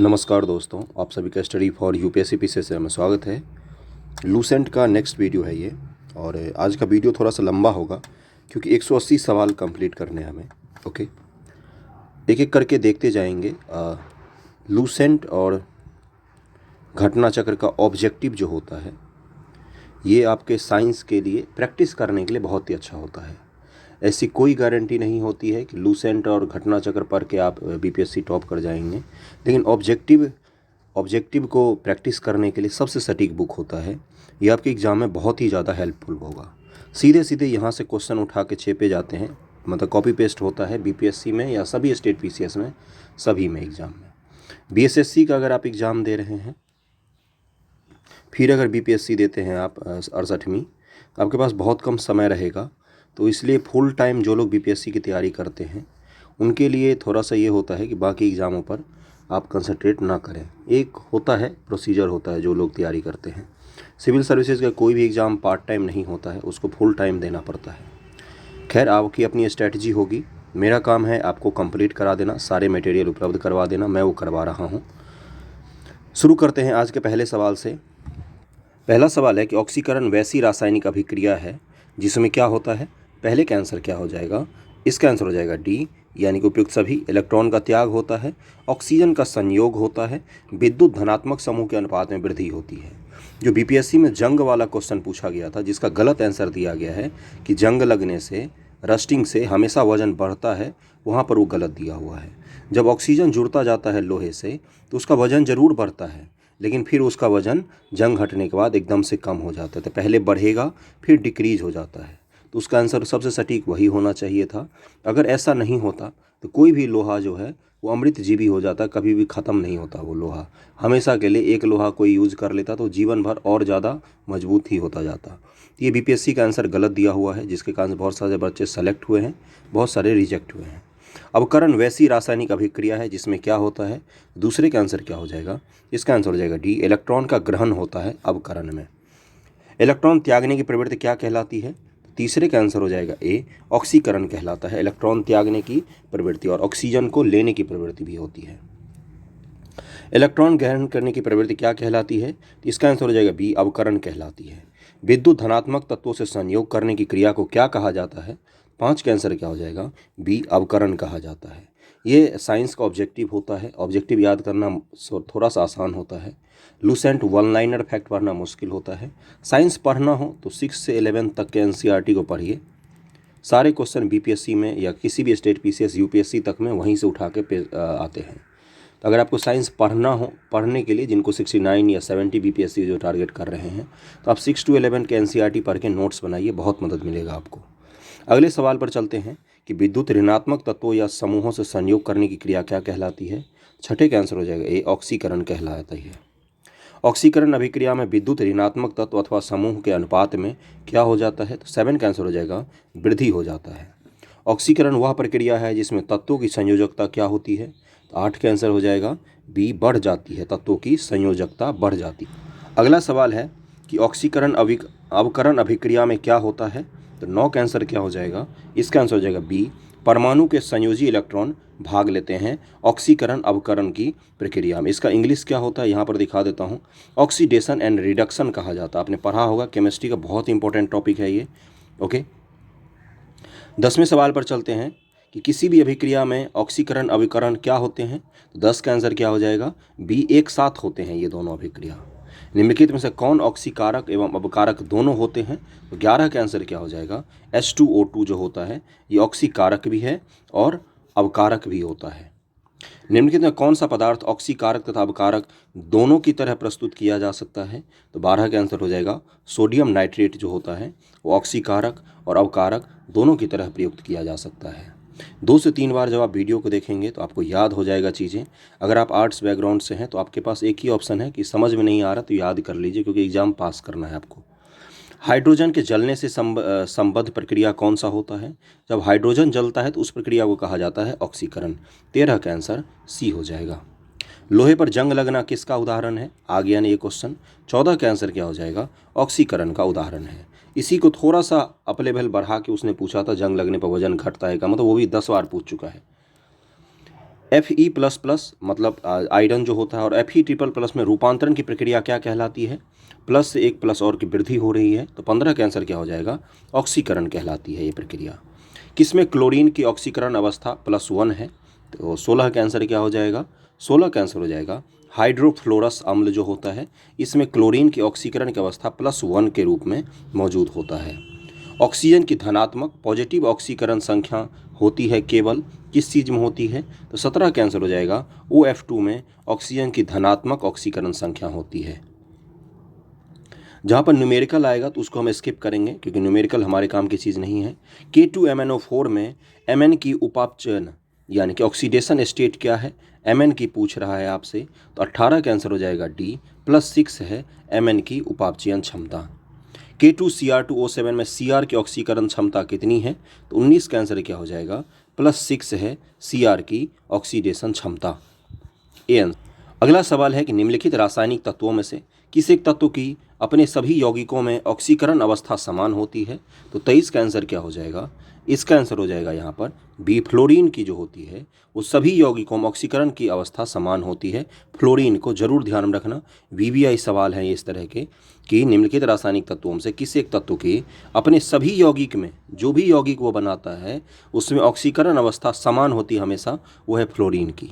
नमस्कार दोस्तों, आप सभी का स्टडी फॉर यूपीएससी पीसीएस से हमें स्वागत है। लूसेंट का नेक्स्ट वीडियो है ये। और आज का वीडियो थोड़ा सा लंबा होगा क्योंकि 180 सवाल कंप्लीट करने हैं हमें। ओके, एक एक करके देखते जाएंगे। लूसेंट और घटना चक्र का ऑब्जेक्टिव जो होता है ये आपके साइंस के लिए प्रैक्टिस करने के लिए बहुत ही अच्छा होता है। ऐसी कोई गारंटी नहीं होती है कि लूसेंट और घटना चक्र पढ़ के आप बीपीएससी टॉप कर जाएंगे, लेकिन ऑब्जेक्टिव को प्रैक्टिस करने के लिए सबसे सटीक बुक होता है। ये आपके एग्ज़ाम में बहुत ही ज़्यादा हेल्पफुल होगा। सीधे सीधे यहाँ से क्वेश्चन उठा के छेपे जाते हैं, मतलब कॉपी पेस्ट होता है बीपीएससी में या सभी स्टेट पीसीएस में, सभी में एग्ज़ाम में। बीएसएससी का अगर आप एग्ज़ाम दे रहे हैं, फिर अगर बीपीएससी देते हैं आप 68वीं, आपके पास बहुत कम समय रहेगा। तो इसलिए फुल टाइम जो लोग बीपीएससी की तैयारी करते हैं उनके लिए थोड़ा सा ये होता है कि बाकी एग्ज़ामों पर आप कंसंट्रेट ना करें। एक होता है प्रोसीजर होता है जो लोग तैयारी करते हैं। सिविल सर्विसेज का कोई भी एग्ज़ाम पार्ट टाइम नहीं होता है, उसको फुल टाइम देना पड़ता है। खैर, आपकी अपनी स्ट्रैटेजी होगी। मेरा काम है आपको कंप्लीट करा देना, सारे मटेरियल उपलब्ध करवा देना, मैं वो करवा रहा हूँ। शुरू करते हैं आज के पहले सवाल से। पहला सवाल है कि ऑक्सीकरण वैसी रासायनिक अभिक्रिया है जिसमें क्या होता है। पहले का आंसर क्या हो जाएगा? इसका आंसर हो जाएगा डी, यानी कि उपयुक्त सभी। इलेक्ट्रॉन का त्याग होता है, ऑक्सीजन का संयोग होता है, विद्युत धनात्मक समूह के अनुपात में वृद्धि होती है। जो बीपीएससी में जंग वाला क्वेश्चन पूछा गया था, जिसका गलत आंसर दिया गया है कि जंग लगने से, रस्टिंग से हमेशा वजन बढ़ता है, वहाँ पर वो गलत दिया हुआ है। जब ऑक्सीजन जुड़ता जाता है लोहे से तो उसका वजन ज़रूर बढ़ता है, लेकिन फिर उसका वजन जंग हटने के बाद एकदम से कम हो जाता है। तो पहले बढ़ेगा फिर डिक्रीज हो जाता है। तो उसका आंसर सबसे सटीक वही होना चाहिए था। अगर ऐसा नहीं होता तो कोई भी लोहा जो है वो अमृत जीवी हो जाता, कभी भी ख़त्म नहीं होता वो लोहा। हमेशा के लिए एक लोहा कोई यूज़ कर लेता तो जीवन भर और ज़्यादा मजबूत ही होता जाता। ये बीपीएससी का आंसर गलत दिया हुआ है, जिसके कारण बहुत सारे बच्चे सेलेक्ट हुए हैं, बहुत सारे रिजेक्ट हुए हैं। अवकरण वैसी रासायनिक अभिक्रिया है जिसमें क्या होता है। दूसरे का आंसर क्या हो जाएगा? इसका आंसर हो जाएगा डी, इलेक्ट्रॉन का ग्रहण होता है अवकरण में। इलेक्ट्रॉन त्यागने की प्रवृत्ति क्या कहलाती है? तीसरे का आंसर हो जाएगा ए, ऑक्सीकरण कहलाता है। इलेक्ट्रॉन त्यागने की प्रवृत्ति और ऑक्सीजन को लेने की प्रवृत्ति भी होती है। इलेक्ट्रॉन ग्रहण करने की प्रवृत्ति क्या कहलाती है? तो इसका आंसर हो जाएगा बी, अवकरण कहलाती है। विद्युत धनात्मक तत्वों से संयोग करने की क्रिया को क्या कहा जाता है? 5 का आंसर क्या हो जाएगा? बी, अवकरण कहा जाता है। ये साइंस का ऑब्जेक्टिव होता है। ऑब्जेक्टिव याद करना थोड़ा सा आसान होता है। लूसेंट वन लाइनर फैक्ट पढ़ना मुश्किल होता है। साइंस पढ़ना हो तो 6 से 11 तक के एनसीईआरटी को पढ़िए। सारे क्वेश्चन बीपीएससी में या किसी भी स्टेट पीसीएस यूपीएससी तक में वहीं से उठा के आते हैं। तो अगर आपको साइंस पढ़ना हो, पढ़ने के लिए जिनको 69 या 70 बीपीएससी जो टारगेट कर रहे हैं, तो आप 6 to 11 के एनसीईआरटी पढ़ के नोट्स बनाइए, बहुत मदद मिलेगा आपको। अगले सवाल पर चलते हैं कि विद्युत ऋणात्मक तत्वों या समूहों से संयोग करने की क्रिया क्या कहलाती है। छठे का आंसर हो जाएगा ए, ऑक्सीकरण कहलाता है। ऑक्सीकरण अभिक्रिया में विद्युत ऋणात्मक तत्व अथवा समूह के अनुपात में क्या हो जाता है? तो 7 का आंसर हो जाएगा वृद्धि हो जाता है। ऑक्सीकरण वह प्रक्रिया है जिसमें तत्वों की संयोजकता क्या होती है? तो 8 का आंसर हो जाएगा बी, बढ़ जाती है, तत्वों की संयोजकता बढ़ जाती है। अगला सवाल है कि ऑक्सीकरण अवकरण अभिक्रिया में क्या होता है? तो 9 का आंसर क्या हो जाएगा? इसका आंसर हो जाएगा बी, परमाणु के संयोजी इलेक्ट्रॉन भाग लेते हैं ऑक्सीकरण अवकरण की प्रक्रिया में। इसका इंग्लिश क्या होता है यहाँ पर दिखा देता हूँ। ऑक्सीडेशन एंड रिडक्शन कहा जाता है। आपने पढ़ा होगा, केमिस्ट्री का बहुत इंपॉर्टेंट टॉपिक है ये। ओके, 10वें सवाल पर चलते हैं कि किसी भी अभिक्रिया में ऑक्सीकरण अवकरण क्या होते हैं। तो 10 का आंसर क्या हो जाएगा? बी, एक साथ होते हैं ये दोनों अभिक्रिया। निम्नलिखित में से कौन ऑक्सीकारक एवं अवकारक दोनों होते हैं? तो 11 का आंसर क्या हो जाएगा? H2O2 जो होता है ये ऑक्सीकारक भी है और अवकारक भी होता है। निम्नलिखित में कौन सा पदार्थ ऑक्सीकारक तथा अवकारक दोनों की तरह प्रस्तुत किया जा सकता है? तो 12 का आंसर हो जाएगा सोडियम नाइट्रेट जो होता है वो ऑक्सीकारक और अवकारक दोनों की तरह प्रयुक्त किया जा सकता है। 2 से 3 बार जब आप वीडियो को देखेंगे तो आपको याद हो जाएगा चीज़ें। अगर आप आर्ट्स बैकग्राउंड से हैं तो आपके पास एक ही ऑप्शन है कि समझ में नहीं आ रहा तो याद कर लीजिए, क्योंकि एग्ज़ाम पास करना है आपको। हाइड्रोजन के जलने से संबद्ध प्रक्रिया कौन सा होता है? जब हाइड्रोजन जलता है तो उस प्रक्रिया को कहा जाता है ऑक्सीकरण। 13 का आंसर सी हो जाएगा। लोहे पर जंग लगना किसका उदाहरण है? आ गया ना ये क्वेश्चन। 14 का आंसर क्या हो जाएगा? ऑक्सीकरण का उदाहरण है। इसी को थोड़ा सा अप लेवल बढ़ा के उसने पूछा था, जंग लगने पर वजन घटता है का मतलब, वो भी 10 बार पूछ चुका है। Fe++ मतलब आयरन जो होता है, और Fe++ में रूपांतरण की प्रक्रिया क्या कहलाती है? प्लस से एक प्लस और की वृद्धि हो रही है, तो 15 का आंसर क्या हो जाएगा? ऑक्सीकरण कहलाती है ये प्रक्रिया। किसमें क्लोरीन की ऑक्सीकरण अवस्था +1 है? तो 16 का आंसर क्या हो जाएगा? 16 का आंसर हो जाएगा हाइड्रोफ्लोरस अम्ल जो होता है, इसमें क्लोरीन की ऑक्सीकरण की अवस्था +1 के रूप में मौजूद होता है। ऑक्सीजन की धनात्मक पॉजिटिव ऑक्सीकरण संख्या होती है केवल किस चीज़ में होती है? तो 17 का आंसर हो जाएगा OF2 में ऑक्सीजन की धनात्मक ऑक्सीकरण संख्या होती है। जहाँ पर न्यूमेरिकल आएगा तो उसको हम स्किप करेंगे क्योंकि न्यूमेरिकल हमारे काम की चीज़ नहीं है। K2MnO4 में Mn की उपापचयन यानी कि ऑक्सीडेशन स्टेट क्या है? Mn की पूछ रहा है आपसे, तो 18 का आंसर हो जाएगा D। +6 है Mn की उपापचयन क्षमता। K2Cr2O7 में Cr की ऑक्सीकरण क्षमता कितनी है? तो 19 का आंसर क्या हो जाएगा? +6 है Cr की ऑक्सीडेशन क्षमता। अगला सवाल है कि निम्नलिखित रासायनिक तत्वों में से किस एक तत्व की अपने सभी यौगिकों में ऑक्सीकरण अवस्था समान होती है? तो 23 का आंसर क्या हो जाएगा? इसका आंसर हो जाएगा यहाँ पर बी। फ्लोरीन की जो होती है वो सभी यौगिकों में ऑक्सीकरण की अवस्था समान होती है। फ्लोरीन को जरूर ध्यान में रखना, VBI सवाल है इस तरह के कि निम्नलिखित रासायनिक तत्वों में से किस एक तत्व की अपने सभी यौगिक में, जो भी यौगिक वो बनाता है उसमें ऑक्सीकरण अवस्था समान होती है हमेशा, वो है फ्लोरीन की।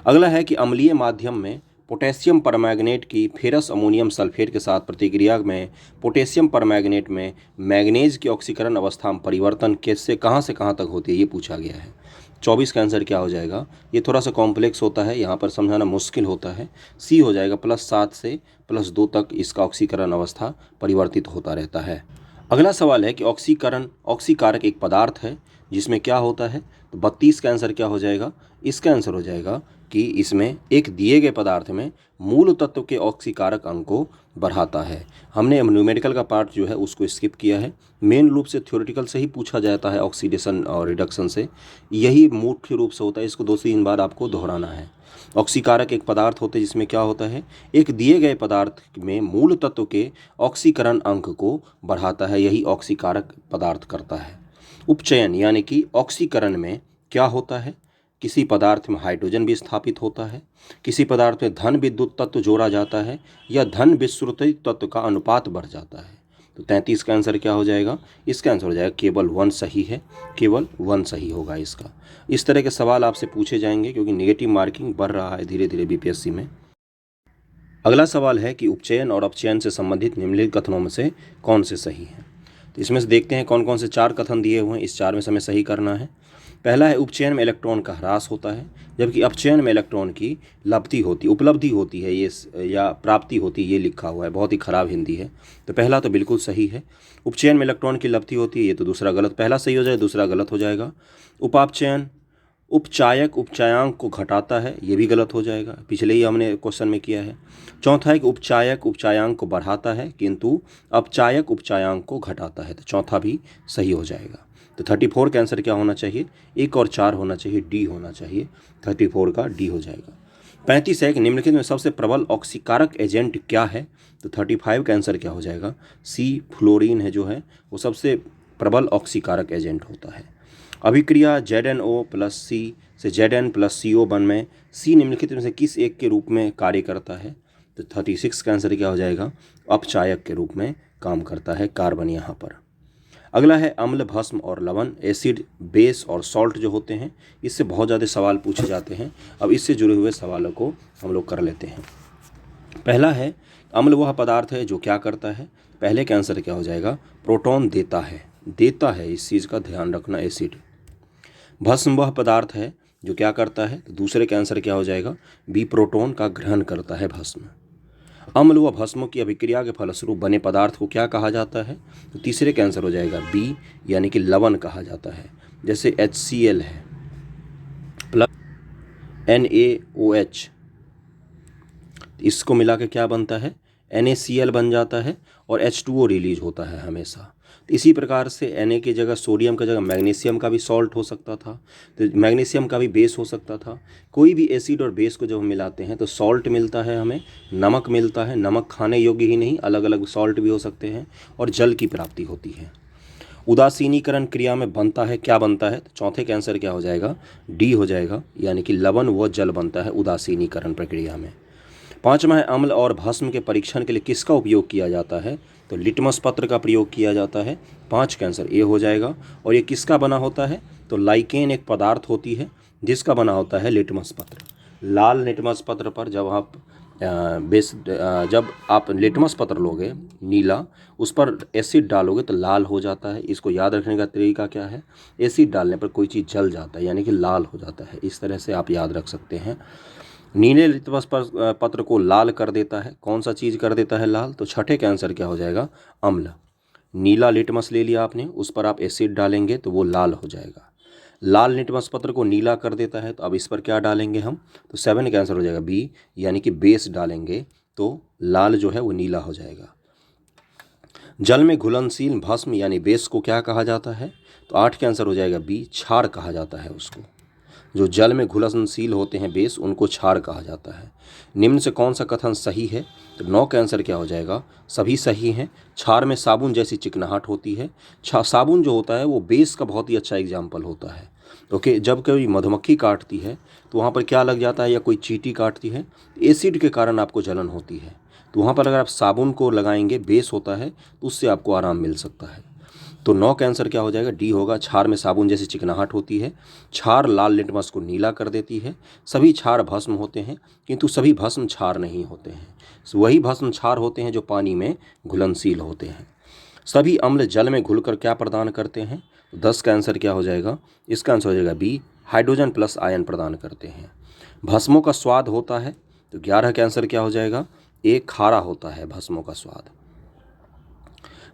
अगला है कि अम्लीय माध्यम में पोटेशियम परमैंगनेट की फेरस अमोनियम सल्फेट के साथ प्रतिक्रिया में पोटेशियम परमैंगनेट में मैग्नीज की ऑक्सीकरण अवस्था में परिवर्तन कैसे कहाँ से कहाँ तक होती है, ये पूछा गया है। 24 का आंसर क्या हो जाएगा? ये थोड़ा सा कॉम्प्लेक्स होता है, यहाँ पर समझाना मुश्किल होता है। C हो जाएगा, +7 से +2 तक इसका ऑक्सीकरण अवस्था परिवर्तित होता रहता है। अगला सवाल है कि ऑक्सीकारक एक पदार्थ है जिसमें क्या होता है? तो 32 का आंसर क्या हो जाएगा? इसका आंसर हो जाएगा कि इसमें एक दिए गए पदार्थ में मूल तत्व के ऑक्सीकारक अंग को बढ़ाता है। हमने न्यूमेरिकल का पार्ट जो है उसको स्किप किया है। मेन रूप से थ्योरेटिकल से ही पूछा जाता है ऑक्सीडेशन और रिडक्शन से, यही मुख्य रूप से होता है, इसको 2-3 बार आपको दोहराना है। ऑक्सीकारक एक पदार्थ होते हैं जिसमें क्या होता है? एक दिए गए पदार्थ में मूल तत्व के ऑक्सीकरण अंक को बढ़ाता है, यही ऑक्सीकारक पदार्थ करता है। उपचयन यानी कि ऑक्सीकरण में क्या होता है? किसी पदार्थ में हाइड्रोजन भी स्थापित होता है, किसी पदार्थ में धन विद्युत तत्व जोड़ा जाता है, या धन विश्रुतित तत्व का अनुपात बढ़ जाता है। तो 33 का आंसर क्या हो जाएगा? इसका आंसर हो जाएगा केवल 1 सही है, केवल 1 सही होगा इसका। इस तरह के सवाल आपसे पूछे जाएंगे क्योंकि नेगेटिव मार्किंग बढ़ रहा है धीरे धीरे BPSC में। अगला सवाल है कि उपचयन और अपचयन से संबंधित निम्नलिखित कथनों में से कौन से सही हैं? तो इसमें से देखते हैं कौन कौन से 4 कथन दिए हुए हैं, इस 4 में से हमें सही करना है। पहला है उपचयन में इलेक्ट्रॉन का ह्रास होता है, जबकि अपचयन में इलेक्ट्रॉन की उपलब्धि होती है, ये या प्राप्ति होती है, ये लिखा हुआ है, बहुत ही खराब हिंदी है। तो पहला तो बिल्कुल सही है, उपचयन में इलेक्ट्रॉन की लब्धि होती है, ये तो दूसरा गलत, पहला सही हो जाएगा, दूसरा गलत हो जाएगा। उपापचयन उपचायक उपचायांक को घटाता है, ये भी गलत हो जाएगा, पिछले ही हमने क्वेश्चन में किया है। चौथा है कि उपचायक उपचायांक को बढ़ाता है किंतु अपचायक उपचायांक को घटाता है, तो चौथा भी सही हो जाएगा। तो 34 का आंसर क्या होना चाहिए? 1 और 4 होना चाहिए, डी होना चाहिए, 34 का डी हो जाएगा। 35 है कि निम्नलिखित में सबसे प्रबल ऑक्सीकारक एजेंट क्या है? तो 35 का आंसर क्या हो जाएगा? सी, फ्लोरीन है जो है वो सबसे प्रबल ऑक्सीकारक एजेंट होता है। अभिक्रिया ZnO+C से Zn+CO बन में C निम्नलिखित में से किस एक के रूप में कार्य करता है? तो 36 का आंसर क्या हो जाएगा? अपचायक के रूप में काम करता है कार्बन यहाँ पर। अगला है अम्ल, भस्म और लवण, एसिड, बेस और सॉल्ट जो होते हैं, इससे बहुत ज़्यादा सवाल पूछे जाते हैं। अब इससे जुड़े हुए सवालों को हम लोग कर लेते हैं। पहला है अम्ल वह पदार्थ है जो क्या करता है? पहले का आंसर क्या हो जाएगा? प्रोटॉन देता है, इस चीज़ का ध्यान रखना, एसिड। भस्म वह पदार्थ है जो क्या करता है? तो दूसरे का आंसर क्या हो जाएगा? बी, प्रोटॉन का ग्रहण करता है भस्म। अम्ल व भस्मों की अभिक्रिया के फलस्वरूप बने पदार्थ को क्या कहा जाता है? तो तीसरे का आंसर हो जाएगा बी, यानी कि लवण कहा जाता है। जैसे HCl है प्लस NaOH, इसको मिला के क्या बनता है? NaCl बन जाता है और H2O रिलीज होता है हमेशा। तो इसी प्रकार से Na की जगह सोडियम की जगह मैग्नीशियम का भी सॉल्ट हो सकता था, तो मैग्नीशियम का भी बेस हो सकता था। कोई भी एसिड और बेस को जब हम मिलाते हैं तो सॉल्ट मिलता है, हमें नमक मिलता है, नमक खाने योग्य ही नहीं, अलग अलग सॉल्ट भी हो सकते हैं, और जल की प्राप्ति होती है। उदासीनीकरण क्रिया में बनता है, क्या बनता है? तो चौथे का आंसर क्या हो जाएगा? डी हो जाएगा, यानी कि लवण व जल बनता है उदासीनीकरण प्रक्रिया में। पाँचवा है अम्ल और भस्म के परीक्षण के लिए किसका उपयोग किया जाता है? तो लिटमस पत्र का प्रयोग किया जाता है। 5 का आंसर ए हो जाएगा। और ये किसका बना होता है? तो लाइकेन एक पदार्थ होती है जिसका बना होता है लिटमस पत्र। लाल लिटमस पत्र पर जब आप लिटमस पत्र लोगे नीला, उस पर एसिड डालोगे तो लाल हो जाता है। इसको याद रखने का तरीका क्या है? एसिड डालने पर कोई चीज़ जल जाता है, यानी कि लाल हो जाता है। इस तरह से आप याद रख सकते हैं। नीले लिटमस पत्र को लाल कर देता है, कौन सा चीज़ कर देता है लाल? तो छठे का आंसर क्या हो जाएगा? अम्ल। नीला लिटमस ले लिया आपने, उस पर आप एसिड डालेंगे तो वो लाल हो जाएगा। लाल लिटमस पत्र को नीला कर देता है, तो अब इस पर क्या डालेंगे हम? तो 7 का आंसर हो जाएगा बी, यानी कि बेस डालेंगे तो लाल जो है वो नीला हो जाएगा। जल में घुलनशील भस्म यानी बेस को क्या कहा जाता है? तो 8 का आंसर हो जाएगा बी, क्षार कहा जाता है उसको। जो जल में घुलनशील होते हैं बेस, उनको क्षार कहा जाता है। निम्न से कौन सा कथन सही है? तो 9 का आंसर क्या हो जाएगा? सभी सही हैं। क्षार में साबुन जैसी चिकनाहट होती है। साबुन जो होता है वो बेस का बहुत ही अच्छा एग्जाम्पल होता है। ओके, जब कोई मधुमक्खी काटती है तो वहाँ पर क्या लग जाता है, या कोई चींटी काटती है, एसिड के कारण आपको जलन होती है। तो वहाँ पर अगर आप साबुन को लगाएंगे, बेस होता है, तो उससे आपको आराम मिल सकता है। तो 9 का आंसर क्या हो जाएगा? डी होगा। क्षार में साबुन जैसी चिकनाहट होती है। क्षार लाल लिटमस को नीला कर देती है। सभी क्षार भस्म होते हैं, किंतु सभी भस्म क्षार नहीं होते हैं। वही भस्म क्षार होते हैं जो पानी में घुलनशील होते हैं। सभी अम्ल जल में घुलकर क्या प्रदान करते हैं? 10 का आंसर क्या हो जाएगा? इसका आंसर हो जाएगा बी, हाइड्रोजन प्लस आयन प्रदान करते हैं। भस्मों का स्वाद होता है, तो 11 का आंसर क्या हो जाएगा? ए, खारा होता है भस्मों का स्वाद।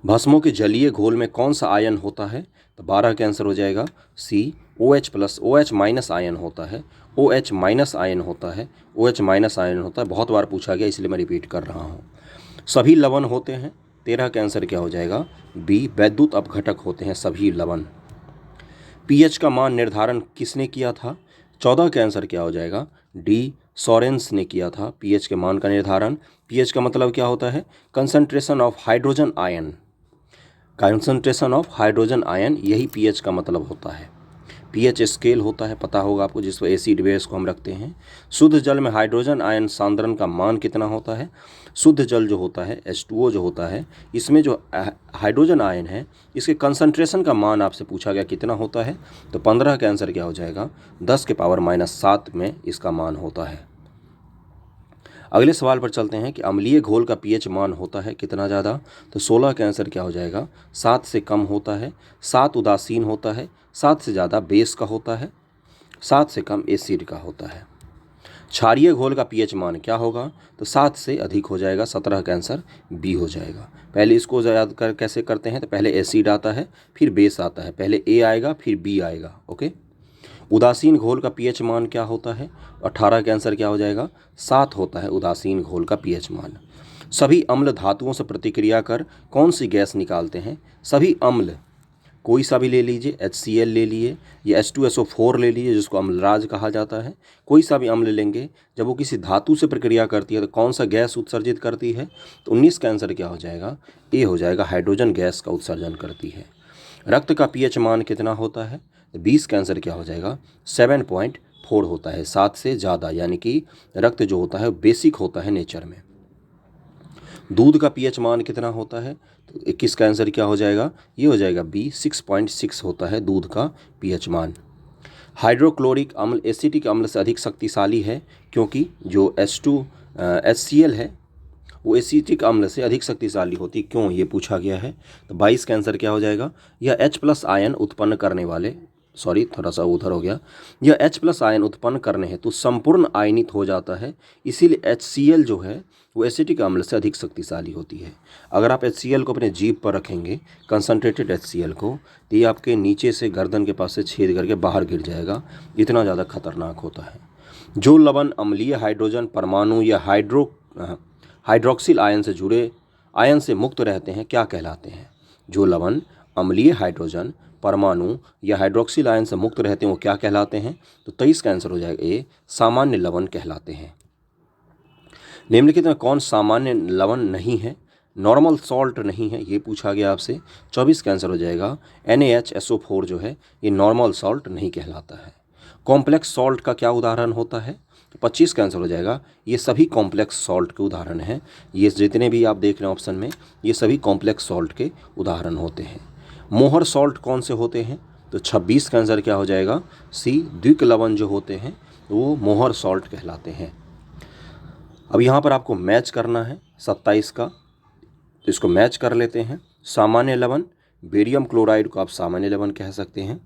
भस्मों के जलीय घोल में कौन सा आयन होता है? तो 12 का आंसर हो जाएगा सी, OH plus, OH minus ion होता है। OH माइनस आयन होता है, OH माइनस आयन होता है। बहुत बार पूछा गया, इसलिए मैं रिपीट कर रहा हूँ। सभी लवण होते हैं। 13 का आंसर क्या हो जाएगा? बी, वैद्युत अपघटक होते हैं सभी लवण। pH का मान निर्धारण किसने किया था? 14 का आंसर क्या हो जाएगा? डी, सोरेंस ने किया था pH के मान का निर्धारण। pH का मतलब क्या होता है? Concentration of hydrogen ion. Concentration of hydrogen ion, यही pH का मतलब होता है। pH स्केल होता है, पता होगा आपको, जिस पर एसिड बेस को हम रखते हैं। शुद्ध जल में हाइड्रोजन आयन सांद्रण का मान कितना होता है? शुद्ध जल जो होता है, H2O जो होता है, इसमें जो हाइड्रोजन आयन है, इसके कंसंट्रेशन का मान आपसे पूछा गया कितना होता है? तो 15 का आंसर क्या हो जाएगा? 10 के पावर -7 में इसका मान होता है। अगले सवाल पर चलते हैं कि अम्लीय घोल का pH मान होता है कितना ज़्यादा? तो 16 का आंसर क्या हो जाएगा? 7 से कम होता है। 7 उदासीन होता है। 7 से ज़्यादा बेस का होता है। 7 से कम एसिड का होता है। क्षारीय घोल का pH मान क्या होगा? तो 7 से अधिक हो जाएगा। 17 का आंसर बी हो जाएगा। पहले इसको याद कर कैसे करते हैं? तो पहले एसिड आता है, फिर बेस आता है। पहले ए आएगा, फिर बी आएगा। ओके। उदासीन घोल का pH मान क्या होता है? 18 का आंसर क्या हो जाएगा? 7 होता है उदासीन घोल का pH मान। सभी अम्ल धातुओं से प्रतिक्रिया कर कौन सी गैस निकालते हैं? सभी अम्ल, कोई सा भी ले लीजिए, HCl ले लिए या H2SO4 ले लीजिए, जिसको अम्लराज कहा जाता है। कोई सा भी अम्ल लेंगे, जब वो किसी धातु से प्रक्रिया करती है तो कौन सा गैस उत्सर्जित करती है? तो 19 का आंसर क्या हो जाएगा? ए हो जाएगा, हाइड्रोजन गैस का उत्सर्जन करती है। रक्त का pH मान कितना होता है? 20 का आंसर क्या हो जाएगा? 7.4 होता है, 7 से ज़्यादा, यानी कि रक्त जो होता है बेसिक होता है नेचर में। दूध का pH मान कितना होता है? तो 21 का आंसर क्या हो जाएगा? ये हो जाएगा बी, 6.6 होता है दूध का pH मान। हाइड्रोक्लोरिक अम्ल एसिटिक अम्ल से अधिक शक्तिशाली है, क्योंकि जो HCl है वो एसिटिक अम्ल से अधिक शक्तिशाली होती है। क्यों, ये पूछा गया है। तो 22 का आंसर क्या हो जाएगा? यह H+ आयन उत्पन्न करने वाले, सॉरी थोड़ा सा उधर हो गया, यह H+ आयन उत्पन्न करने हेतु संपूर्ण आयनित हो जाता है। इसीलिए HCl जो है वो एसिटिक अम्ल से अधिक शक्तिशाली होती है। अगर आप HCl को अपने जीभ पर रखेंगे, कंसनट्रेटेड HCl को, तो ये आपके नीचे से गर्दन के पास से छेद करके बाहर गिर जाएगा। इतना ज़्यादा खतरनाक होता है। जो लवण अम्लीय हाइड्रोजन परमाणु या हाइड्रोक्सिल आयन से जुड़े आयन से मुक्त रहते हैं क्या कहलाते हैं? जो लवण अम्लीय हाइड्रोजन परमाणु या हाइड्रोक्सिल आयन से मुक्त रहते हैं वो क्या कहलाते हैं? तो 23 का आंसर हो जाएगा ए, सामान्य लवण कहलाते हैं। निम्नलिखित में कौन सामान्य लवण नहीं है? नॉर्मल सॉल्ट नहीं है, ये पूछा गया आपसे। 24 का आंसर हो जाएगा NaHSO4 जो है ये नॉर्मल सॉल्ट नहीं कहलाता है। कॉम्प्लेक्स सॉल्ट का क्या उदाहरण होता है? 25 का आंसर हो जाएगा ये सभी कॉम्प्लेक्स सॉल्ट के उदाहरण हैं। ये जितने भी आप देख रहे हैं ऑप्शन में, ये सभी कॉम्प्लेक्स सॉल्ट के उदाहरण होते हैं। मोहर सॉल्ट कौन से होते हैं? तो 26 का आंसर क्या हो जाएगा? सी। द्विक लवण जो होते हैं वो मोहर सॉल्ट कहलाते हैं। अब यहाँ पर आपको मैच करना है 27 का, तो इसको मैच कर लेते हैं। सामान्य लवण, बेरियम क्लोराइड को आप सामान्य लवण कह सकते हैं।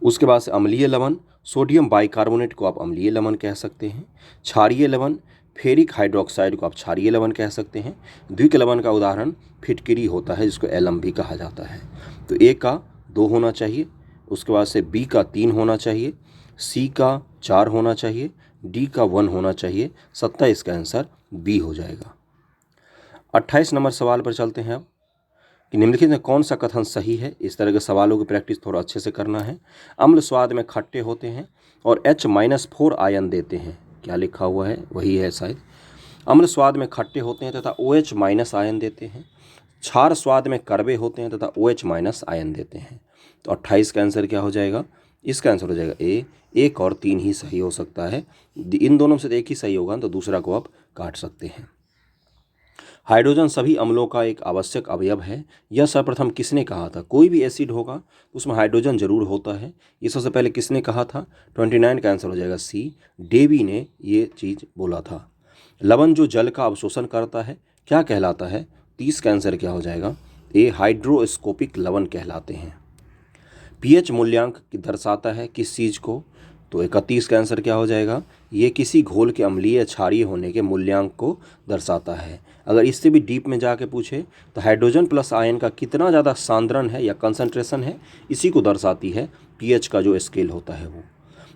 उसके बाद से अम्लीय लवण, सोडियम बाइकार्बोनेट को आप अम्लीय लवण कह सकते हैं। क्षारीय लवण, फेरिक हाइड्रोक्साइड को आप क्षारीय लवण कह सकते हैं। द्विक लवण का उदाहरण फिटकिरी होता है जिसको एलम भी कहा जाता है। तो ए का 2 होना चाहिए, उसके बाद से बी का 3 होना चाहिए, सी का 4 होना चाहिए, डी का 1 होना चाहिए। 27 का आंसर बी हो जाएगा। 28 नंबर सवाल पर चलते हैं अब कि निम्नलिखित में कौन सा कथन सही है। इस तरह के सवालों की प्रैक्टिस थोड़ा अच्छे से करना है। अम्ल स्वाद में खट्टे होते हैं और H-4 आयन देते हैं। क्या लिखा हुआ है? वही है शायद। अम्ल स्वाद में खट्टे होते हैं तथा OH- आयन देते हैं। क्षार स्वाद में कड़वे होते हैं तथा OH- आयन देते हैं। तो 28 का आंसर क्या हो जाएगा? इसका आंसर हो जाएगा ए। 1 और 3 ही सही हो सकता है। इन दोनों में से एक ही सही होगा तो दूसरा को आप काट सकते हैं। हाइड्रोजन सभी अम्लों का एक आवश्यक अवयव है। यह सर्वप्रथम किसने कहा था? कोई भी एसिड होगा तो उसमें हाइड्रोजन जरूर होता है। ये सबसे पहले किसने कहा था? 29 का आंसर हो जाएगा सी। डेवी ने ये चीज़ बोला था। लवण जो जल का अवशोषण करता है क्या कहलाता है? 30 का आंसर क्या हो जाएगा? ए। हाइड्रोस्कोपिक लवण कहलाते हैं। पीएच मूल्यांक दर्शाता है किस चीज़ को? तो 31 का आंसर क्या हो जाएगा? ये किसी घोल के अम्लीय क्षारीय होने के मूल्यांक को दर्शाता है। अगर इससे भी डीप में जाके पूछे तो हाइड्रोजन प्लस आयन का कितना ज़्यादा सांद्रण है या कंसंट्रेशन है, इसी को दर्शाती है पीएच का जो स्केल होता है वो।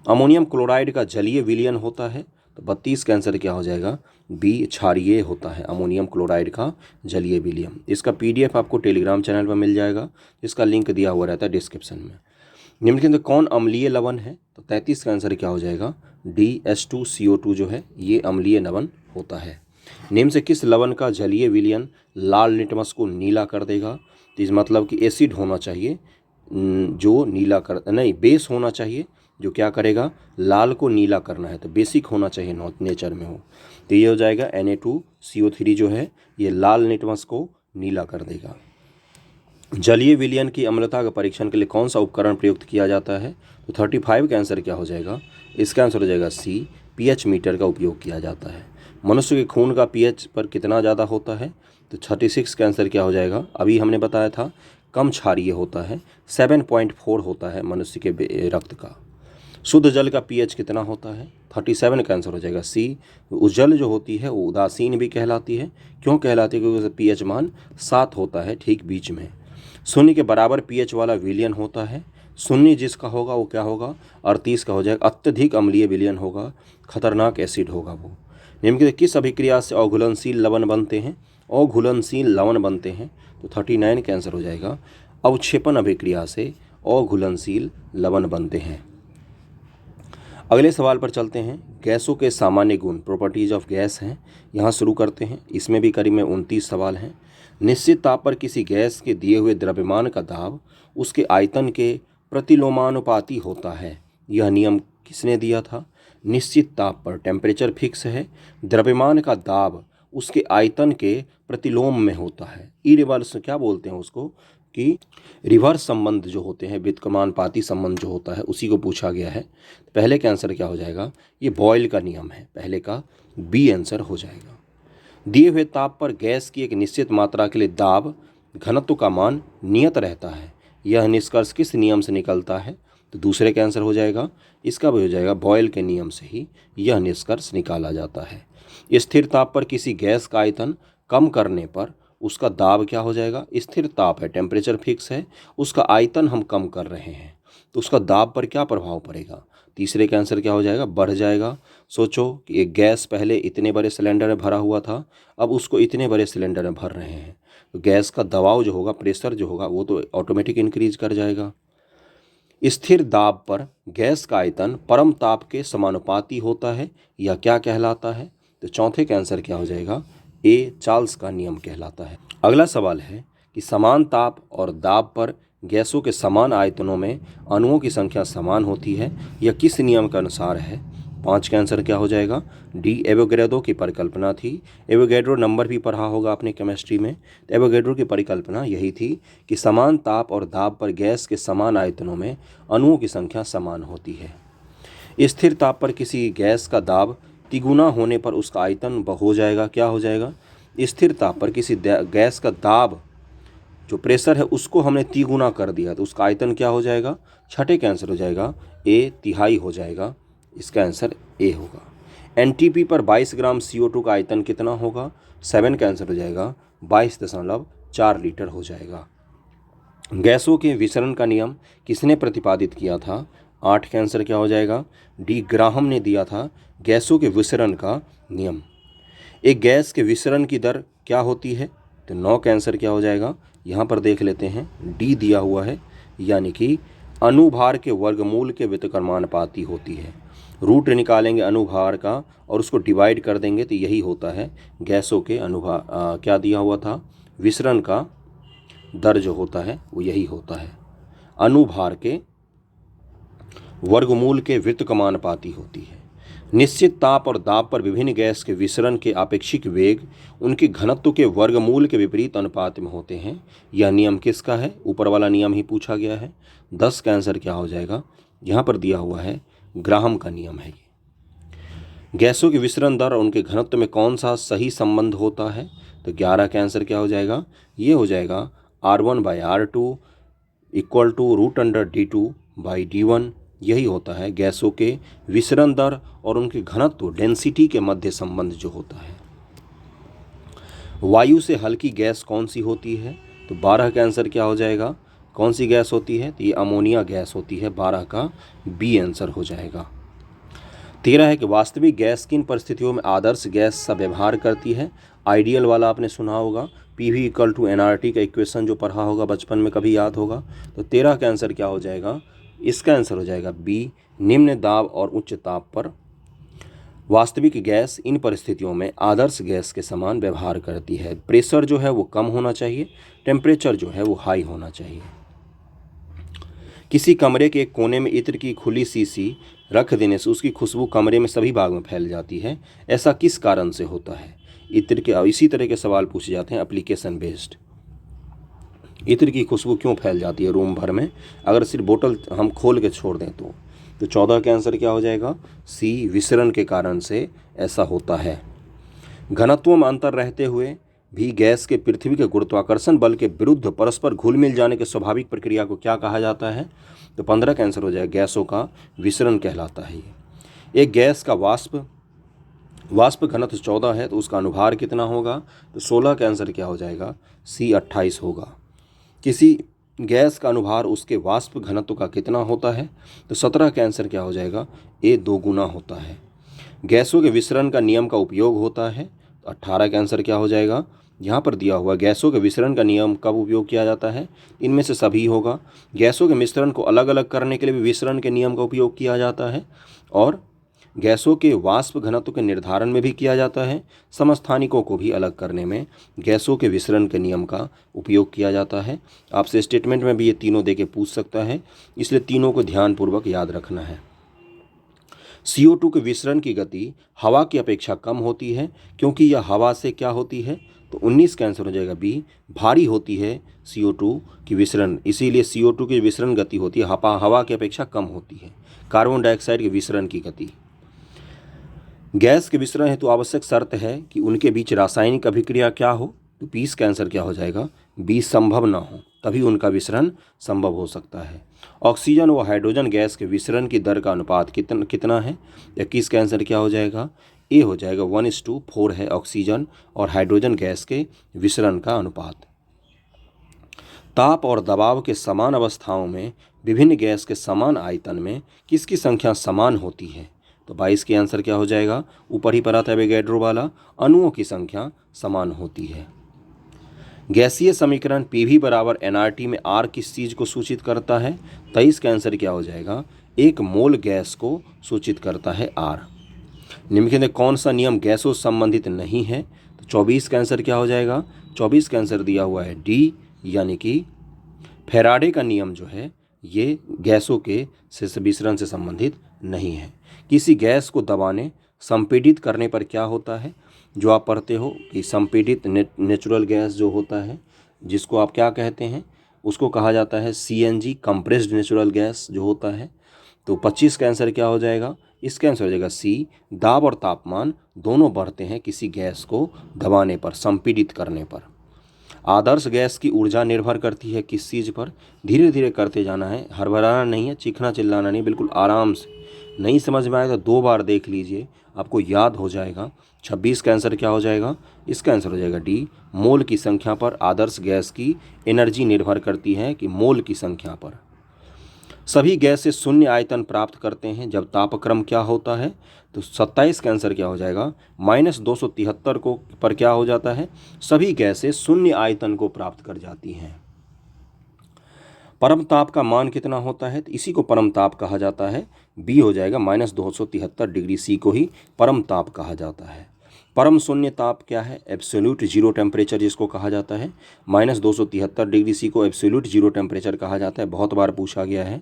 अमोनियम क्लोराइड का जलीय विलयन होता है। तो 32 का आंसर क्या हो जाएगा? बी। क्षारीय होता है अमोनियम क्लोराइड का जलीय विलयन। इसका PDF आपको टेलीग्राम चैनल पर मिल जाएगा, इसका लिंक दिया हुआ रहता है डिस्क्रिप्शन में। निम्नलिखित में कौन अम्लीय लवण है? तो 33 का आंसर क्या हो जाएगा? डी। H2CO2 जो है ये अम्लीय लवण होता है। निम्न से किस लवण का जलीय विलयन लाल लिटमस को नीला कर देगा? तो इस मतलब कि एसिड होना चाहिए जो नीला कर, नहीं बेस होना चाहिए जो क्या करेगा? लाल को नीला करना है, तो बेसिक होना चाहिए नेचर में हो। तो ये हो जाएगा Na2CO3 जो है ये लाल लिटमस को नीला कर देगा। जलीय विलयन की अम्लता का परीक्षण के लिए कौन सा उपकरण प्रयुक्त किया जाता है? तो 35 का आंसर क्या हो जाएगा? इसका आंसर हो जाएगा सी। पीएच मीटर का उपयोग किया जाता है। मनुष्य के खून का पीएच पर कितना ज़्यादा होता है? तो 36 का आंसर क्या हो जाएगा? अभी हमने बताया था कम क्षारीय होता है, 7.4 होता है मनुष्य के रक्त का। शुद्ध जल का पीएच कितना होता है? 37 का आंसर हो जाएगा सी। उस जल जो होती है वो उदासीन भी कहलाती है। क्यों कहलाती है? क्योंकि उसका पीएच मान 7 होता है, ठीक बीच में। शून्य के बराबर पीएच वाला विलयन होता है। शून्य जिसका होगा वो क्या होगा? 38 का हो जाएगा अत्यधिक अम्लीय विलयन होगा, खतरनाक एसिड होगा वो। निम्नलिखित किस अभिक्रिया से अघुलनशील लवण बनते हैं? अघुलनशील लवण बनते हैं। तो 39 का आंसर हो जाएगा अवक्षेपण अभिक्रिया से अघुलनशील लवण बनते हैं। अगले सवाल पर चलते हैं। गैसों के सामान्य गुण, प्रॉपर्टीज ऑफ गैस हैं, यहाँ शुरू करते हैं। इसमें भी करीब में 29 सवाल हैं। निश्चित ताप पर किसी गैस के दिए हुए द्रव्यमान का दाब उसके आयतन के प्रतिलोमानुपाती होता है। यह नियम किसने दिया था? निश्चित ताप पर टेम्परेचर फिक्स है, द्रव्यमान का दाब उसके आयतन के प्रतिलोम में होता है। रिवर्स क्या बोलते हैं उसको कि रिवर्स संबंध जो होते हैं, व्युत्क्रमानुपाती संबंध जो होता है उसी को पूछा गया है। पहले का आंसर क्या हो जाएगा? ये बॉयल का नियम है, पहले का बी आंसर हो जाएगा। दिए हुए ताप पर गैस की एक निश्चित मात्रा के लिए दाब घनत्व का मान नियत रहता है। यह निष्कर्ष किस नियम से निकलता है? तो दूसरे का आंसर हो जाएगा, इसका भी हो जाएगा बॉयल के नियम से ही यह निष्कर्ष निकाला जाता है। स्थिर ताप पर किसी गैस का आयतन कम करने पर उसका दाब क्या हो जाएगा? स्थिर ताप है, टेम्परेचर फिक्स है, उसका आयतन हम कम कर रहे हैं तो उसका दाब पर क्या प्रभाव पड़ेगा? तीसरे का आंसर क्या हो जाएगा? बढ़ जाएगा। सोचो कि एक गैस पहले इतने बड़े सिलेंडर में भरा हुआ था, अब उसको इतने बड़े सिलेंडर में भर रहे हैं, तो गैस का दबाव जो होगा, प्रेशर जो होगा वो तो ऑटोमेटिक इंक्रीज कर जाएगा। स्थिर दाब पर गैस का आयतन परम ताप के समानुपाती होता है, यह क्या कहलाता है? तो चौथे का आंसर क्या हो जाएगा? ए चार्ल्स का नियम कहलाता है। अगला सवाल है कि समान ताप और दाब पर गैसों के समान आयतनों में अणुओं की संख्या समान होती है, यह किस नियम के अनुसार है? 5 का आंसर क्या हो जाएगा? डी एवोगैड्रो की परिकल्पना थी। एवोगैड्रो नंबर भी पढ़ा होगा आपने केमिस्ट्री में। तो एवोगैड्रो की परिकल्पना यही थी कि समान ताप और दाब पर गैस के समान आयतनों में अणुओं की संख्या समान होती है। स्थिर ताप पर किसी गैस का दाब तिगुना होने पर उसका आयतन हो जाएगा, क्या हो जाएगा? स्थिर ताप पर किसी गैस का दाब जो प्रेशर है उसको हमने तिगुना कर दिया तो उसका आयतन क्या हो जाएगा? छठे का आंसर हो जाएगा ए तिहाई हो जाएगा। इसका आंसर ए होगा। एनटीपी पर 22 ग्राम CO2 का आयतन कितना होगा? 7 का आंसर हो जाएगा 22.4 लीटर हो जाएगा। गैसों के विसरण का नियम किसने प्रतिपादित किया था? 8 का आंसर क्या हो जाएगा? डी ग्राहम ने दिया था गैसों के विसरण का नियम। एक गैस के विसरण की दर क्या होती है? तो 9 का आंसर क्या हो जाएगा? यहाँ पर देख लेते हैं, डी दिया हुआ है, यानी कि अनुभार के वर्गमूल के व्युत्क्रमानुपाती होती है। रूट निकालेंगे अनुभार का और उसको डिवाइड कर देंगे तो यही होता है गैसों के अनुभार क्या दिया हुआ था? विसरण का दर जो होता है वो यही होता है, अनुभार के वर्गमूल के व्युत्क्रमानुपाती होती है। निश्चित ताप और दाब पर विभिन्न गैस के विसरण के आपेक्षिक वेग उनके घनत्व के वर्गमूल के विपरीत अनुपात में होते हैं। यह नियम किसका है? ऊपर वाला नियम ही पूछा गया है। 10 का आंसर क्या हो जाएगा? यहाँ पर दिया हुआ है ग्राहम का नियम है ये। गैसों के विसरण दर और उनके घनत्व में कौन सा सही संबंध होता है? तो 11 का आंसर क्या हो जाएगा? ये हो जाएगा R1/R2 इक्वल टू √D2/D1। यही होता है गैसों के विसरण दर और उनके घनत्व डेंसिटी के मध्य संबंध जो होता है। वायु से हल्की गैस कौन सी होती है? तो 12 का आंसर क्या हो जाएगा? कौन सी गैस होती है? तो ये अमोनिया गैस होती है। 12 का बी आंसर हो जाएगा। 13 है कि वास्तविक गैस किन परिस्थितियों में आदर्श गैस सा व्यवहार करती है? आइडियल वाला आपने सुना होगा, PV = nRT का इक्वेशन जो पढ़ा होगा बचपन में, कभी याद होगा। तो 13 का आंसर क्या हो जाएगा? इसका आंसर हो जाएगा बी, निम्न दाब और उच्च ताप पर वास्तविक गैस इन परिस्थितियों में आदर्श गैस के समान व्यवहार करती है। प्रेशर जो है वो कम होना चाहिए, टेम्परेचर जो है वो हाई होना चाहिए। किसी कमरे के एक कोने में इत्र की खुली शीशी रख देने से उसकी खुशबू कमरे में सभी भाग में फैल जाती है, ऐसा किस कारण से होता है? इत्र के इसी तरह के सवाल पूछे जाते हैं एप्लीकेशन बेस्ड। इत्र की खुशबू क्यों फैल जाती है रूम भर में अगर सिर्फ बोतल हम खोल के छोड़ दें तो? 14 का आंसर क्या हो जाएगा? सी, विसरण के कारण से ऐसा होता है। घनत्वों में अंतर रहते हुए भी गैस के पृथ्वी के गुरुत्वाकर्षण बल के विरुद्ध परस्पर घुल मिल जाने की स्वाभाविक प्रक्रिया को क्या कहा जाता है? तो 15 का आंसर हो जाएगा गैसों का विसरण कहलाता है ये। एक गैस का वाष्प घनत्व 14 है तो उसका अनुभार कितना होगा? तो 16 का आंसर क्या हो जाएगा? सी, 28 होगा। किसी गैस का अनुभार उसके वाष्प घनत्व का कितना होता है? तो 17 का आंसर क्या हो जाएगा? ए, 2 गुना होता है। गैसों के विसरण का नियम का उपयोग होता है। तो 18 का आंसर क्या हो जाएगा? यहाँ पर दिया हुआ गैसों के विसरण का नियम कब उपयोग किया जाता है? इनमें से सभी होगा। गैसों के मिश्रण को अलग अलग करने के लिए भी विसरण के नियम का उपयोग किया जाता है और गैसों के वाष्प घनत्व के निर्धारण में भी किया जाता है। समस्थानिकों को भी अलग करने में गैसों के विसरण के नियम का उपयोग किया जाता है। आपसे स्टेटमेंट में भी ये तीनों देके पूछ सकता है, इसलिए तीनों को ध्यानपूर्वक याद रखना है। CO2 के विसरण की गति हवा की अपेक्षा कम होती है क्योंकि यह हवा से क्या होती है? तो 19 का आंसर हो जाएगा बी, भारी होती है CO2 की विसरण, इसीलिए CO2 की विसरण गति होती है हवा की अपेक्षा कम होती है। कार्बन डाइऑक्साइड के विसरण की गति। गैस के विसरण हेतु आवश्यक शर्त है कि उनके बीच रासायनिक अभिक्रिया क्या हो? तो 20 का आंसर क्या हो जाएगा? बी, संभव ना हो, तभी उनका विसरण संभव हो सकता है। ऑक्सीजन व हाइड्रोजन गैस के विसरण की दर का अनुपात कितना है? 21 का आंसर क्या हो जाएगा? ए हो जाएगा 1:4 है ऑक्सीजन और हाइड्रोजन गैस के विसरण का अनुपात। ताप और दबाव के समान अवस्थाओं में विभिन्न गैस के समान आयतन में किसकी संख्या समान होती है? तो 22 के आंसर क्या हो जाएगा? ऊपर ही पढ़ा था एवोगैड्रो वाला, अणुओं की संख्या समान होती है। गैसीय समीकरण PV = nRT में R किस चीज़ को सूचित करता है? 23 का आंसर क्या हो जाएगा? 1 मोल गैस को सूचित करता है R। निम्नलिखित में कौन सा नियम गैसों से संबंधित नहीं है? तो 24 का आंसर क्या हो जाएगा? 24 का आंसर दिया हुआ है डी, यानी कि फैराडे का नियम जो है ये गैसों के विसरण से संबंधित नहीं है। किसी गैस को दबाने, संपीड़ित करने पर क्या होता है? जो आप पढ़ते हो कि संपीड़ित नेचुरल गैस जो होता है, जिसको आप क्या कहते हैं, उसको कहा जाता है CNG, कंप्रेस्ड नेचुरल गैस जो होता है। तो 25 का आंसर क्या हो जाएगा? इसका आंसर हो जाएगा सी, दाब और तापमान दोनों बढ़ते हैं किसी गैस को दबाने पर, संपीड़ित करने पर। आदर्श गैस की ऊर्जा निर्भर करती है किस चीज़ पर? धीरे धीरे करते जाना है, हड़बड़ाना नहीं है, चीखना चिल्लाना नहीं, बिल्कुल आराम से। नहीं समझ में आएगा 2 बार देख लीजिए, आपको याद हो जाएगा। 26 का आंसर क्या हो जाएगा? इसका आंसर हो जाएगा डी, मोल की संख्या पर आदर्श गैस की एनर्जी निर्भर करती है कि मोल की संख्या पर। सभी गैसें शून्य आयतन प्राप्त करते हैं जब तापक्रम क्या होता है? तो 27 का आंसर क्या हो जाएगा? -273 को पर क्या हो जाता है? सभी गैसें शून्य आयतन को प्राप्त कर जाती हैं। परम ताप का मान कितना होता है? तो इसी को परम ताप कहा जाता है। बी हो जाएगा, -273 डिग्री सी को ही परम ताप कहा जाता है। परम शून्य ताप क्या है? एब्सोल्यूट जीरो टेम्परेचर जिसको कहा जाता है। -273 डिग्री सी को एब्सोल्यूट जीरो टेम्परेचर कहा जाता है, बहुत बार पूछा गया है।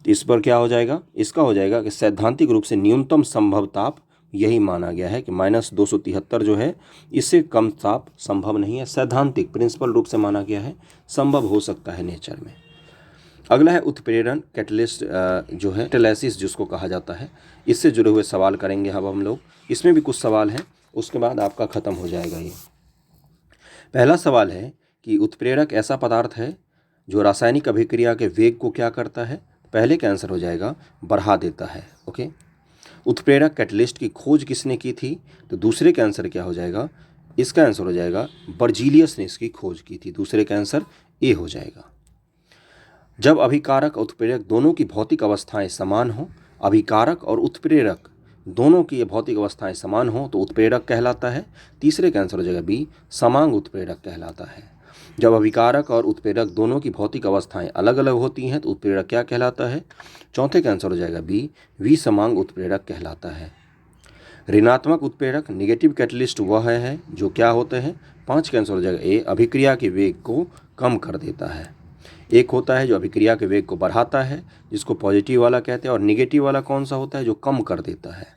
तो इस पर क्या हो जाएगा? इसका हो जाएगा कि सैद्धांतिक रूप से न्यूनतम संभव ताप यही माना गया है कि -273 जो है, इससे कम ताप संभव नहीं है। सैद्धांतिक प्रिंसिपल रूप से माना गया है, संभव हो सकता है नेचर में। अगला है उत्प्रेरण कैटलिस्ट जो है कैटालिसिस जिसको कहा जाता है। इससे जुड़े हुए सवाल करेंगे अब हम लोग। इसमें भी कुछ सवाल हैं, उसके बाद आपका ख़त्म हो जाएगा ये। पहला सवाल है कि उत्प्रेरक ऐसा पदार्थ है जो रासायनिक अभिक्रिया के वेग को क्या करता है? पहले का आंसर हो जाएगा बढ़ा देता है। ओके, उत्प्रेरक कैटलिस्ट की खोज किसने की थी? तो दूसरे का आंसर क्या हो जाएगा? इसका आंसर हो जाएगा बर्जीलियस ने इसकी खोज की थी। दूसरे का आंसर ए हो जाएगा। जब अभिकारक और उत्प्रेरक दोनों की भौतिक अवस्थाएं समान हों, अभिकारक और उत्प्रेरक दोनों की ये भौतिक अवस्थाएं समान हों तो उत्प्रेरक कहलाता है। तीसरे का आंसर हो जाएगा बी, समांग उत्प्रेरक कहलाता है। जब अभिकारक और उत्प्रेरक दोनों की भौतिक अवस्थाएं अलग अलग होती हैं तो उत्प्रेरक क्या कहलाता है? चौथे का आंसर हो जाएगा बी, विसमांग उत्प्रेरक कहलाता है। ऋणात्मक उत्प्रेरक नेगेटिव कैटलिस्ट वह है जो क्या होते हैं? 5 का आंसर हो जाएगा ए, अभिक्रिया के वेग को कम कर देता है। एक होता है जो अभिक्रिया के वेग को बढ़ाता है, जिसको पॉजिटिव वाला कहते हैं, और निगेटिव वाला कौन सा होता है? जो कम कर देता है।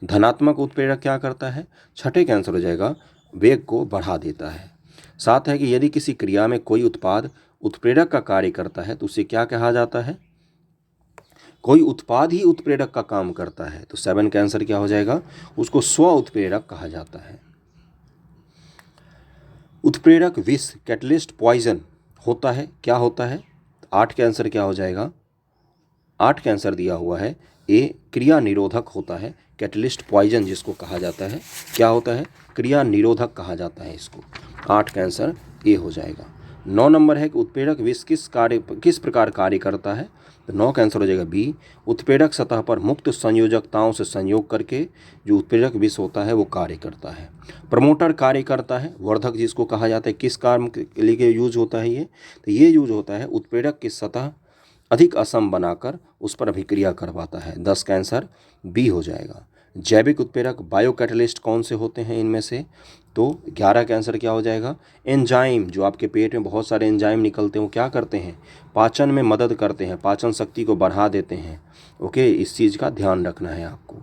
धनात्मक उत्प्रेरक क्या करता है? छठे का आंसर हो जाएगा वेग को बढ़ा देता है। साथ है कि यदि किसी क्रिया में कोई उत्पाद उत्प्रेरक का कार्य करता है तो उसे क्या कहा जाता है? कोई उत्पाद ही उत्प्रेरक का काम करता है तो 7 का आंसर क्या हो जाएगा? उसको स्व उत्प्रेरक कहा जाता है। उत्प्रेरक विष कैटलिस्ट पॉइजन होता है, क्या होता है? 8 का आंसर क्या हो जाएगा? 8 का आंसर दिया हुआ है ए, क्रिया निरोधक होता है। कैटलिस्ट पॉइजन जिसको कहा जाता है क्या होता है? क्रिया निरोधक कहा जाता है इसको। 8 का आंसर ए हो जाएगा। 9 नंबर है कि उत्प्रेरक विष किस प्रकार कार्य करता है? तो 9 का आंसर हो जाएगा बी, उत्प्रेरक सतह पर मुक्त संयोजकताओं से संयोग करके जो उत्प्रेरक विष होता है वो कार्य करता है। प्रमोटर कार्य करता है, वर्धक जिसको कहा जाता है, किस काम के लिए यूज होता है ये? तो ये यूज होता है उत्प्रेरक की सतह अधिक असम बनाकर उस पर अभिक्रिया करवाता है। 10 का आंसर बी हो जाएगा। जैविक उत्प्रेरक बायो कैटलिस्ट कौन से होते हैं इनमें से? तो 11 का आंसर क्या हो जाएगा? एंजाइम, जो आपके पेट में बहुत सारे एंजाइम निकलते हैं वो क्या करते हैं? पाचन में मदद करते हैं, पाचन शक्ति को बढ़ा देते हैं। ओके, इस चीज़ का ध्यान रखना है आपको।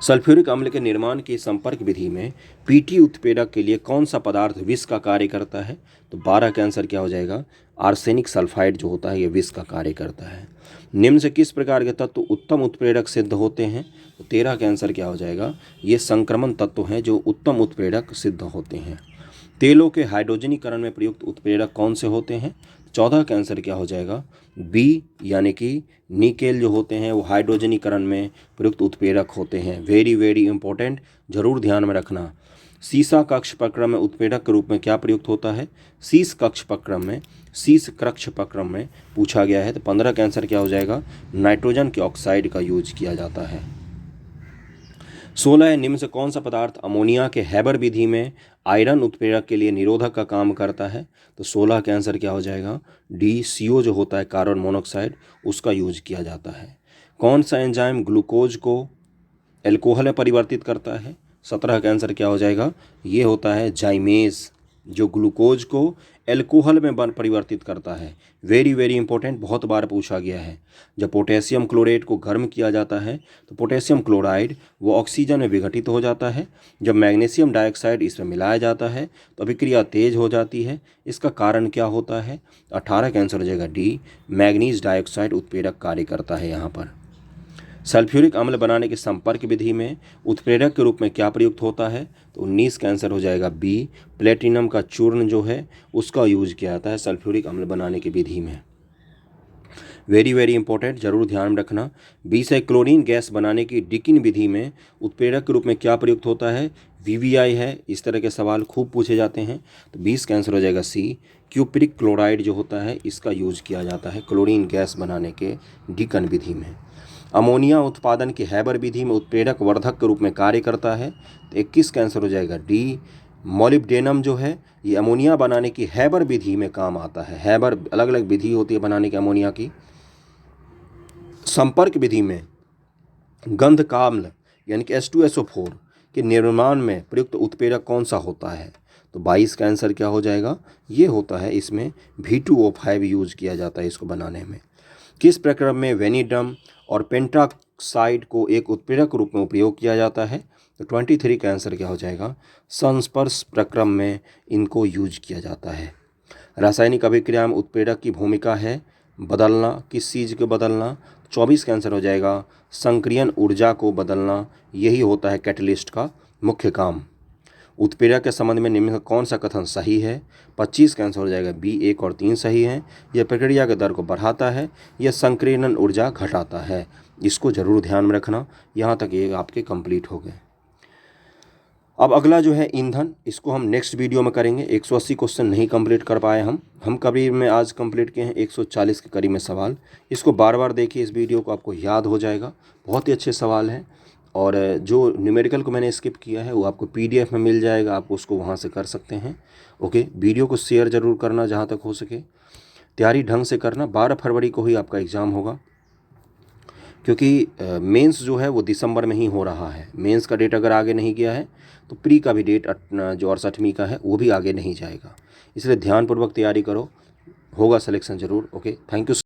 सल्फ्यूरिक अम्ल के निर्माण की संपर्क विधि में पीटी उत्प्रेरक के लिए कौन सा पदार्थ विष का कार्य करता है? तो 12 का आंसर क्या हो जाएगा? आर्सेनिक सल्फाइड जो होता है ये विष का कार्य करता है। निम्न से किस प्रकार के तत्व उत्तम उत्प्रेरक सिद्ध होते हैं? तो 13 का आंसर क्या हो जाएगा? ये संक्रमण तत्व हैं जो उत्तम उत्प्रेरक सिद्ध होते हैं। तेलों के हाइड्रोजनीकरण में प्रयुक्त उत्प्रेरक कौन से होते हैं? 14 का आंसर क्या हो जाएगा? बी, यानी कि निकेल जो होते हैं वो हाइड्रोजनीकरण में प्रयुक्त उत्प्रेरक होते हैं। वेरी वेरी इंपॉर्टेंट, जरूर ध्यान में रखना। सीसा कक्ष प्रक्रम में उत्प्रेरक के रूप में क्या प्रयुक्त होता है? शीश कक्ष प्रक्रम में पूछा गया है। तो 15 का आंसर क्या हो जाएगा? नाइट्रोजन के ऑक्साइड का यूज किया जाता है। 16 है, निम्न से कौन सा पदार्थ अमोनिया के हैबर विधि में आयरन उत्प्रेरक के लिए निरोधक का काम करता है? तो 16 का आंसर क्या हो जाएगा? डी, CO जो होता है कार्बन मोनोऑक्साइड, उसका यूज किया जाता है। कौन सा एंजाइम ग्लूकोज को एल्कोहल में परिवर्तित करता है? 17 का आंसर क्या हो जाएगा, ये होता है जाइमेज, जो ग्लूकोज को एल्कोहल में परिवर्तित करता है। वेरी वेरी इंपॉर्टेंट, बहुत बार पूछा गया है। जब पोटेशियम क्लोरेट को गर्म किया जाता है तो पोटेशियम क्लोराइड वो ऑक्सीजन में विघटित हो जाता है। जब मैग्नीशियम डाइऑक्साइड इसमें मिलाया जाता है तो अभिक्रिया तेज हो जाती है। इसका कारण क्या होता है, 18 का आंसर हो जाएगा डी, मैग्नीज डाइऑक्साइड उत्प्रेरक कार्य करता है यहाँ पर। सल्फ्यूरिक अम्ल बनाने की संपर्क विधि में उत्प्रेरक के रूप में क्या प्रयुक्त होता है, तो 19 का आंसर हो जाएगा बी, प्लेटिनम का चूर्ण जो है उसका यूज किया जाता है सल्फ्यूरिक अम्ल बनाने की विधि में। वेरी वेरी इंपॉर्टेंट, जरूर ध्यान में रखना। 20 है क्लोरीन गैस बनाने की डिकिन विधि में उत्प्रेरक के रूप में क्या प्रयुक्त होता है, वीवीआई है। इस तरह के सवाल खूब पूछे जाते हैं, तो 20 का आंसर हो जाएगा सी, क्यूप्रिक क्लोराइड जो होता है इसका यूज किया जाता है क्लोरीन गैस बनाने के डिकन विधि में। अमोनिया उत्पादन की हैबर विधि में उत्प्रेरक वर्धक के रूप में कार्य करता है, तो 21 का आंसर हो जाएगा डी, मोलिब्डेनम जो है ये अमोनिया बनाने की हैबर विधि में काम आता है। हैबर अलग अलग विधि होती है बनाने की अमोनिया की। संपर्क विधि में गंधकाम्ल यानी कि H2SO4 के निर्माण में प्रयुक्त उत्प्रेरक कौन सा होता है, तो 22 का आंसर क्या हो जाएगा, ये होता है इसमें V2O5 यूज किया जाता है इसको बनाने में। किस प्रक्रम में वेनिडम और पेंटाक्साइड को एक उत्प्रेरक रूप में उपयोग किया जाता है, तो 23 का आंसर क्या हो जाएगा, संस्पर्श प्रक्रम में इनको यूज किया जाता है। रासायनिक अभिक्रिया में उत्प्रेरक की भूमिका है बदलना, किस चीज़ को बदलना, 24 का आंसर हो जाएगा संक्रियन ऊर्जा को बदलना, यही होता है कैटलिस्ट का मुख्य काम। उत्प्रेरक के संबंध में निम्न कौन सा कथन सही है, 25 का आंसर हो जाएगा बी, 1 और 3 सही हैं। यह प्रक्रिया के दर को बढ़ाता है, यह संक्रियन ऊर्जा घटाता है। इसको जरूर ध्यान में रखना। यहाँ तक ये आपके कंप्लीट हो गए। अब अगला जो है ईंधन, इसको हम नेक्स्ट वीडियो में करेंगे। 180 क्वेश्चन नहीं कंप्लीट कर पाए हम करीब में आज कंप्लीट किए हैं 140 के करीब में सवाल। इसको बार बार देखिए, इस वीडियो को आपको याद हो जाएगा। बहुत ही अच्छे सवाल हैं, और जो न्यूमेरिकल को मैंने स्किप किया है वो आपको PDF में मिल जाएगा, आप उसको वहाँ से कर सकते हैं। ओके, वीडियो को शेयर ज़रूर करना जहाँ तक हो सके, तैयारी ढंग से करना। 12 फरवरी को ही आपका एग्ज़ाम होगा, क्योंकि मेंस जो है वो दिसंबर में ही हो रहा है। मेंस का डेट अगर आगे नहीं गया है तो प्री का भी डेट जो 68वीं का है वो भी आगे नहीं जाएगा, इसलिए ध्यानपूर्वक तैयारी करो, होगा सिलेक्शन ज़रूर। Okay, thank you.